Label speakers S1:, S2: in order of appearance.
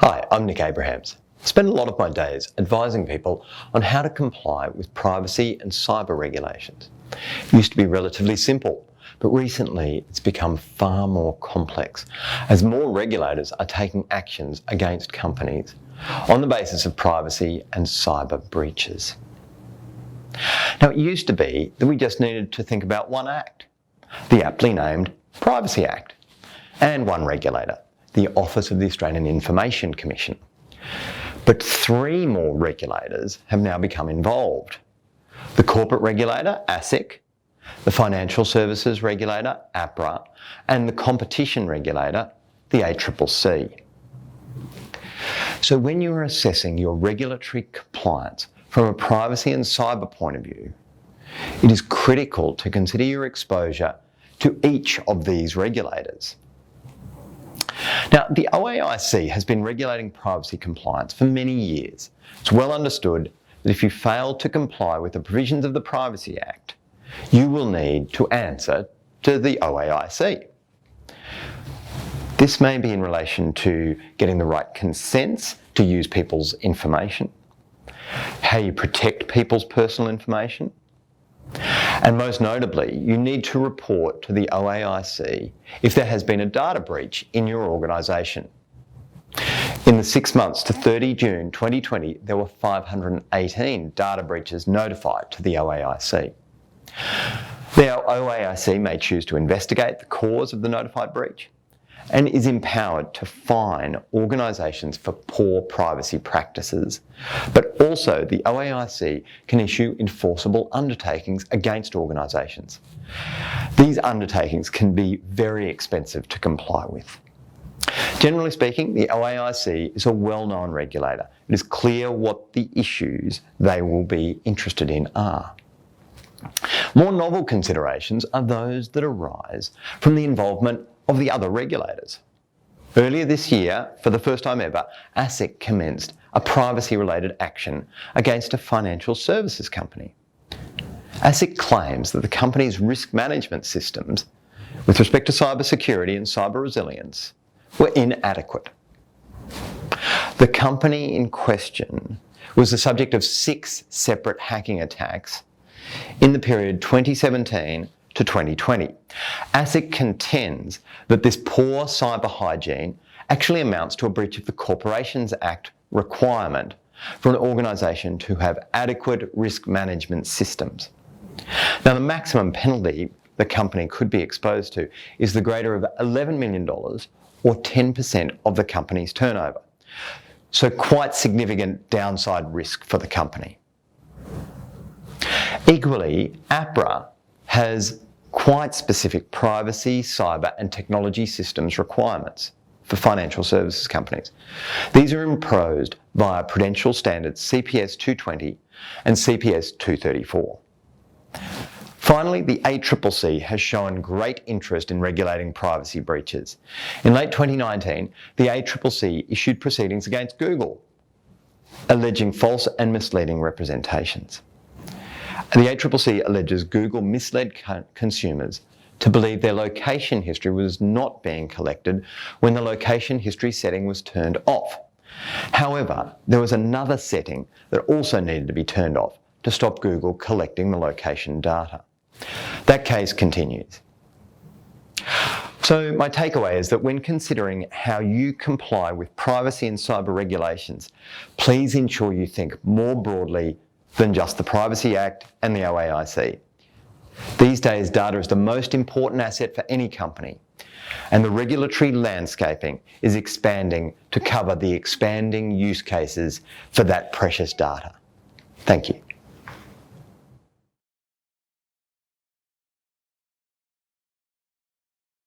S1: Hi, I'm Nick Abrahams. I spend a lot of my days advising people on how to comply with privacy and cyber regulations. It used to be relatively simple, but recently it's become far more complex as more regulators are taking actions against companies on the basis of privacy and cyber breaches. Now, it used to be that we just needed to think about one act, the aptly named Privacy Act, and one regulator, the Office of the Australian Information Commission. But three more regulators have now become involved. The corporate regulator, ASIC, the financial services regulator, APRA, and the competition regulator, the ACCC. So when you are assessing your regulatory compliance from a privacy and cyber point of view, it is critical to consider your exposure to each of these regulators. Now, the OAIC has been regulating privacy compliance for many years. It's well understood that if you fail to comply with the provisions of the Privacy Act, you will need to answer to the OAIC. This may be in relation to getting the right consents to use people's information, how you protect people's personal information, and most notably, you need to report to the OAIC if there has been a data breach in your organisation. In the 6 months to 30 June 2020, there were 518 data breaches notified to the OAIC. The OAIC may choose to investigate the cause of the notified breach and is empowered to fine organisations for poor privacy practices. But also the OAIC can issue enforceable undertakings against organisations. These undertakings can be very expensive to comply with. Generally speaking, the OAIC is a well-known regulator. It is clear what the issues they will be interested in are. More novel considerations are those that arise from the involvement of the other regulators. Earlier this year, for the first time ever, ASIC commenced a privacy-related action against a financial services company. ASIC claims that the company's risk management systems, with respect to cyber security and cyber resilience, were inadequate. The company in question was the subject of 6 separate hacking attacks in the period 2017 to 2020. ASIC contends that this poor cyber hygiene actually amounts to a breach of the Corporations Act requirement for an organisation to have adequate risk management systems. Now, the maximum penalty the company could be exposed to is the greater of $11 million or 10% of the company's turnover. So quite significant downside risk for the company. Equally, APRA has quite specific privacy, cyber and technology systems requirements for financial services companies. These are imposed via Prudential Standards CPS 220 and CPS 234. Finally, the ACCC has shown great interest in regulating privacy breaches. In late 2019, the ACCC issued proceedings against Google, alleging false and misleading representations. The ACCC alleges Google misled consumers to believe their location history was not being collected when the location history setting was turned off. However, there was another setting that also needed to be turned off to stop Google collecting the location data. That case continues. So my takeaway is that when considering how you comply with privacy and cyber regulations, please ensure you think more broadly than just the Privacy Act and the OAIC. These days, data is the most important asset for any company, and the regulatory landscaping is expanding to cover the expanding use cases for that precious data. Thank you.